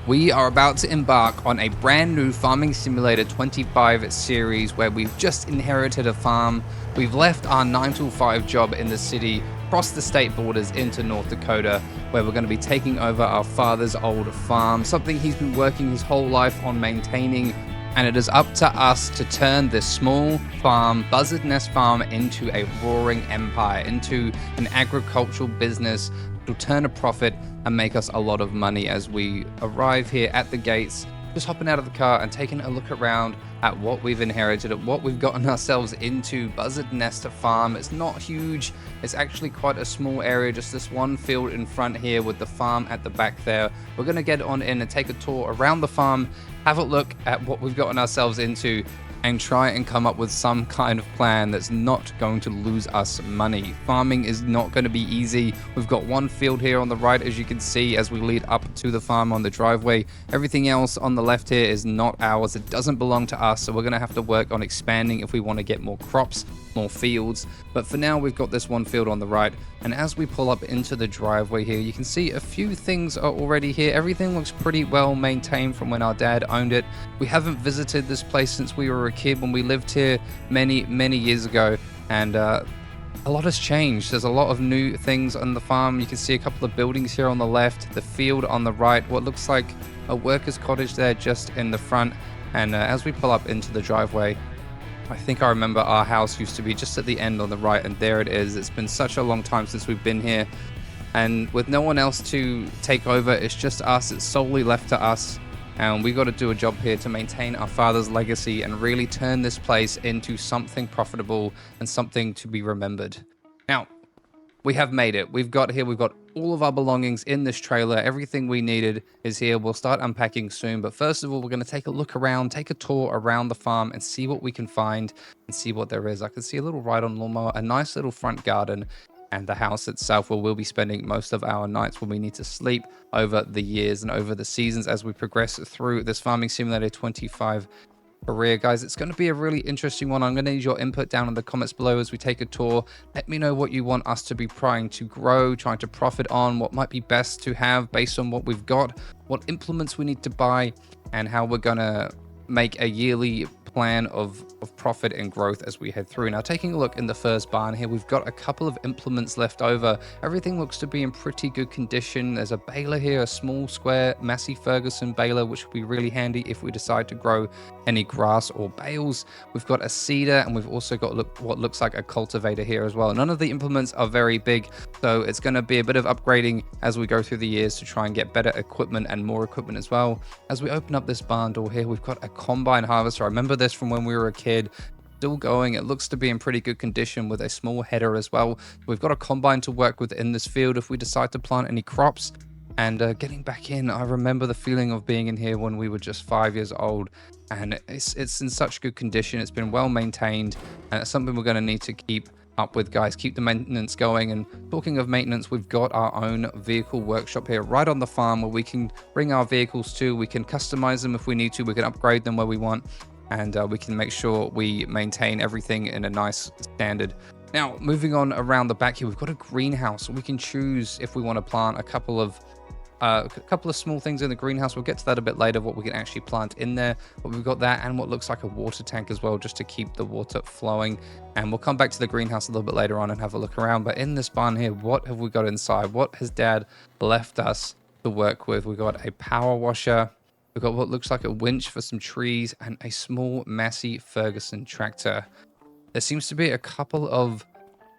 We are about to embark on a brand new Farming Simulator 25 series where we've just inherited a farm. We've left our 9 to 5 job in the city, crossed the state borders into North Dakota, where we're going to be taking over our father's old farm, something he's been working his whole life on maintaining. And it is up to us to turn this small farm, Buzzard Nest Farm, into a roaring empire, into an agricultural business to turn a profit and make us a lot of money as we arrive here at the gates, just hopping out of the car and taking a look around at what we've inherited, at what we've gotten ourselves into. Buzzard Nest Farm. It's not huge. It's actually quite a small area, just this one field in front here with the farm at the back there. We're going to get on in and take a tour around the farm, have a look at what we've gotten ourselves into, and try and come up with some kind of plan that's not going to lose us money. Farming is not going to be easy. We've got one field here on the right, as you can see, as we lead up to the farm on the driveway. Everything else on the left here is not ours. It doesn't belong to us, so we're going to have to work on expanding if we want to get more crops, more fields. But for now, we've got this one field on the right, and as we pull up into the driveway here, you can see a few things are already here. Everything looks pretty well maintained from when our dad owned it. We haven't visited this place since we were a kid, when we lived here many years ago, and a lot has changed. There's a lot of new things on the farm. You can see a couple of buildings here on the left, the field on the right, what looks like a worker's cottage there just in the front. And as we pull up into the driveway, I think I remember our house used to be just at the end on the right, and there it is. It's been such a long time since we've been here, and with no one else to take over, it's just us. It's solely left to us, and we got to do a job here to maintain our father's legacy and really turn this place into something profitable and something to be remembered. Now, we have made it. We've got all of our belongings in this trailer. Everything we needed is here. We'll start unpacking soon, but first of all, we're going to take a look around, take a tour around the farm and see what we can find and see what there is. I can see a little ride-on lawnmower, a nice little front garden, and the house itself where we'll be spending most of our nights when we need to sleep over the years and over the seasons as we progress through this Farming Simulator 25 career. Guys, it's going to be a really interesting one. I'm going to need your input down in the comments below as we take a tour. Let me know what you want us to be trying to grow, trying to profit on, what might be best to have based on what we've got, what implements we need to buy, and how we're going to make a yearly plan of profit and growth as we head through. Now, taking a look in the first barn here, we've got a couple of implements left over. Everything looks to be in pretty good condition. There's a baler here, a small square Massey Ferguson baler, which will be really handy if we decide to grow any grass or bales. We've got a seeder, and we've also got what looks like a cultivator here as well. None of the implements are very big, so it's going to be a bit of upgrading as we go through the years to try and get better equipment and more equipment as well. As we open up this barn door here, we've got a combine harvester. I remember this from when we were a kid. Still going. It looks to be in pretty good condition with a small header as well. We've got a combine to work with in this field if we decide to plant any crops. And getting back in, I remember the feeling of being in here when we were just 5 years old, and it's in such good condition. It's been well maintained, and it's something we're going to need to keep up with, guys. Keep the maintenance going. And talking of maintenance, we've got our own vehicle workshop here right on the farm where we can bring our vehicles to. We can customize them if we need to. We can upgrade them where we want, and we can make sure we maintain everything in a nice standard. Now, moving on around the back here, we've got a greenhouse. We can choose if we want to plant a couple of small things in the greenhouse. We'll get to that a bit later, what we can actually plant in there. But we've got that and what looks like a water tank as well, just to keep the water flowing. And we'll come back to the greenhouse a little bit later on and have a look around. But in this barn here, what have we got inside? What has Dad left us to work with? We've got a power washer. We've got what looks like a winch for some trees and a small Massey Ferguson tractor. There seems to be a couple of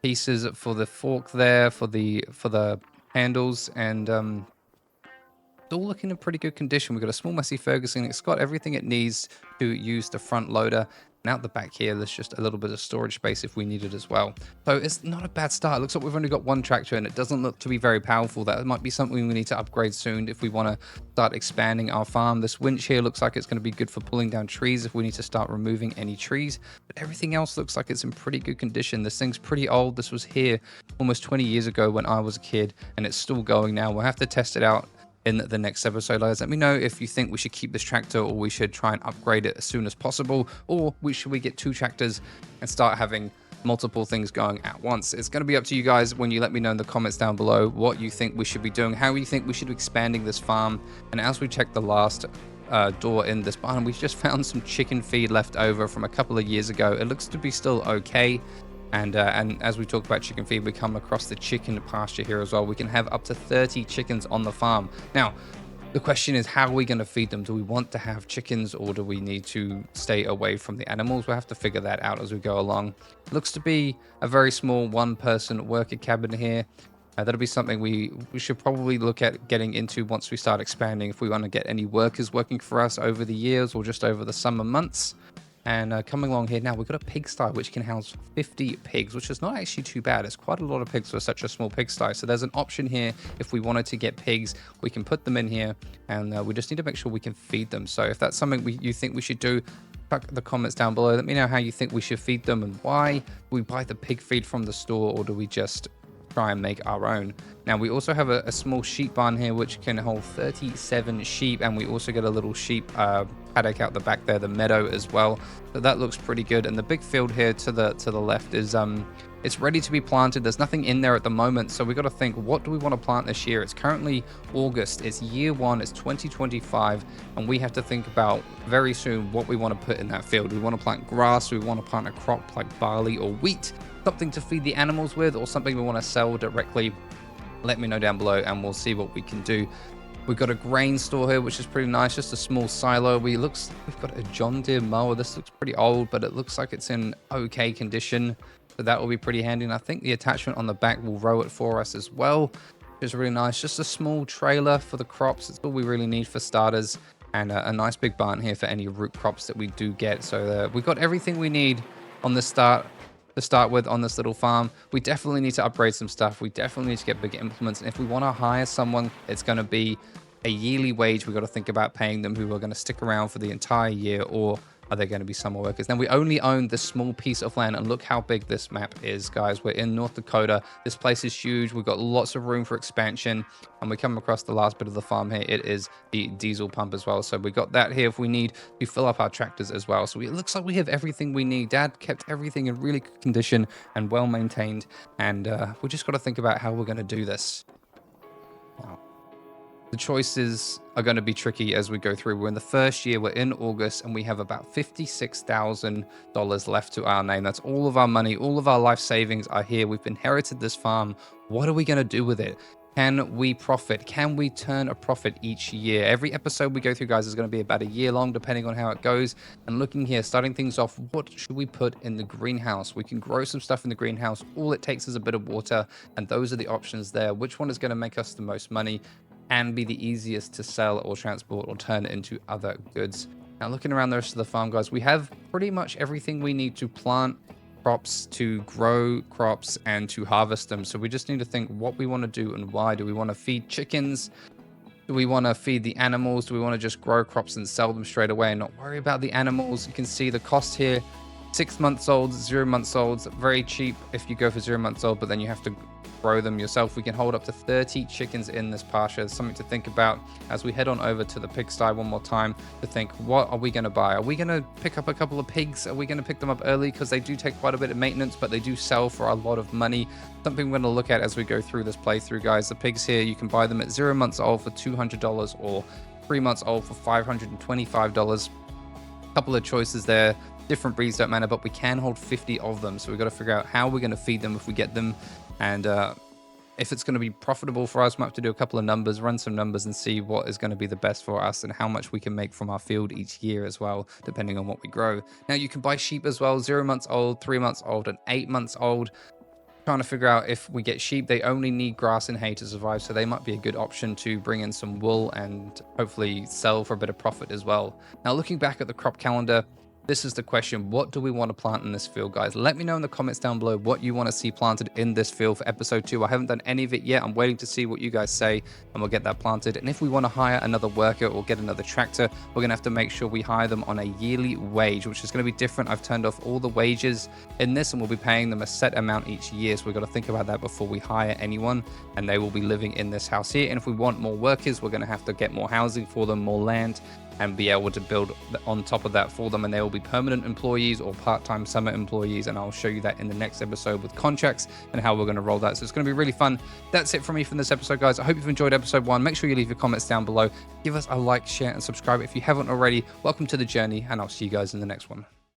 pieces for the fork there, for the handles, and it's all looking in pretty good condition. We've got a small Massey Ferguson. It's got everything it needs to use the front loader. And out the back here, there's just a little bit of storage space if we need it as well. So it's not a bad start. It looks like we've only got one tractor, and it doesn't look to be very powerful. That might be something we need to upgrade soon if we want to start expanding our farm. This winch here looks like it's going to be good for pulling down trees if we need to start removing any trees. But everything else looks like it's in pretty good condition. This thing's pretty old. This was here almost 20 years ago when I was a kid, and it's still going now. We'll have to test it out in the next episode. Guys, let me know if you think we should keep this tractor or we should try and upgrade it as soon as possible, or should we get two tractors and start having multiple things going at once. It's going to be up to you guys when you let me know in the comments down below what you think we should be doing, how you think we should be expanding this farm. And as we check the last door in this barn, we've just found some chicken feed left over from a couple of years ago. It looks to be still okay. And as we talk about chicken feed, we come across the chicken pasture here as well. We can have up to 30 chickens on the farm. Now, the question is, how are we going to feed them? Do we want to have chickens, or do we need to stay away from the animals? We'll have to figure that out as we go along. It looks to be a very small one-person worker cabin here. That'll be something we should probably look at getting into once we start expanding, if we want to get any workers working for us over the years or just over the summer months. And coming along here now, we've got a pigsty which can house 50 pigs, which is not actually too bad. It's quite a lot of pigs for such a small pigsty. So there's an option here. If we wanted to get pigs, we can put them in here, and we just need to make sure we can feed them. So if that's something you think we should do, chuck the comments down below. Let me know how you think we should feed them and why. Do we buy the pig feed from the store, or do we just try and make our own? Now, we also have a small sheep barn here which can hold 37 sheep, and we also get a little sheep paddock out the back there, the meadow as well. So that looks pretty good. And the big field here to the left is it's ready to be planted. There's nothing in there at the moment, so we got to think, what do we want to plant this year? It's currently August, it's year one, it's 2025, and we have to think about very soon what we want to put in that field. We want to plant grass, we want to plant a crop like barley or wheat, something to feed the animals with, or something we want to sell directly. Let me know down below and we'll see what we can do. We've got a grain store here, which is pretty nice, just a small silo. We've got a John Deere mower. This looks pretty old, but it looks like it's in okay condition, so that will be pretty handy. And I think the attachment on the back will row it for us as well, which is really nice. Just a small trailer for the crops. It's all we really need for starters, and a nice big barn here for any root crops that we do get. So we've got everything we need on the start with on this little farm. We definitely need to upgrade some stuff. We definitely need to get bigger implements. And if we want to hire someone, it's going to be a yearly wage. We've got to think about paying them, who are going to stick around for the entire year, or are they going to be summer workers? Now, we only own this small piece of land, and look how big this map is, guys. We're in North Dakota. This place is huge. We've got lots of room for expansion, and we come across the last bit of the farm here. It is the diesel pump as well. So we got that here if we need to fill up our tractors as well. So it looks like we have everything we need. Dad kept everything in really good condition and well maintained, and we just got to think about how we're going to do this. Wow. The choices are going to be tricky as we go through. We're in the first year, we're in August, and we have about $56,000 left to our name. That's all of our money, all of our life savings are here. We've inherited this farm. What are we going to do with it? Can we profit? Can we turn a profit each year? Every episode we go through, guys, is going to be about a year long, depending on how it goes. And looking here, starting things off, what should we put in the greenhouse? We can grow some stuff in the greenhouse. All it takes is a bit of water, and those are the options there. Which one is going to make us the most money and be the easiest to sell or transport or turn into other goods? Now, looking around the rest of the farm, guys, we have pretty much everything we need to plant crops, to grow crops, and to harvest them. So we just need to think what we want to do and why. Do we want to feed chickens? Do we want to feed the animals? Do we want to just grow crops and sell them straight away and not worry about the animals? You can see the cost here. 6 months old, 0 months old, very cheap if you go for 0 months old, but then you have to grow them yourself. We can hold up to 30 chickens in this pasture. It's something to think about as we head on over to the pigsty one more time to think, what are we going to buy? Are we going to pick up a couple of pigs? Are we going to pick them up early? Because they do take quite a bit of maintenance, but they do sell for a lot of money. Something we're going to look at as we go through this playthrough, guys. The pigs here, you can buy them at 0 months old for $200 or 3 months old for $525. A couple of choices there. Different breeds don't matter, but we can hold 50 of them. So we've got to figure out how we're going to feed them if we get them. And if it's going to be profitable for us, we might have to do a couple of numbers, run some numbers, and see what is going to be the best for us and how much we can make from our field each year as well, depending on what we grow. Now, you can buy sheep as well, 0 months old, 3 months old, and 8 months old. Trying to figure out if we get sheep, they only need grass and hay to survive, so they might be a good option to bring in some wool and hopefully sell for a bit of profit as well. Now, looking back at the crop calendar, this is the question. What do we want to plant in this field, guys? Let me know in the comments down below what you want to see planted in this field for episode 2. I haven't done any of it yet. I'm waiting to see what you guys say, and we'll get that planted. And if we want to hire another worker or get another tractor, we're going to have to make sure we hire them on a yearly wage, which is going to be different. I've turned off all the wages in this, and we'll be paying them a set amount each year. So we've got to think about that before we hire anyone, and they will be living in this house here. And if we want more workers, we're going to have to get more housing for them, more land, and be able to build on top of that for them, and they will be permanent employees or part-time summer employees, and I'll show you that in the next episode with contracts and how we're going to roll that. So it's going to be really fun. That's it from me from this episode, guys. I hope you've enjoyed episode 1. Make sure you leave your comments down below. Give us a like, share, and subscribe if you haven't already. Welcome to the journey, and I'll see you guys in the next one.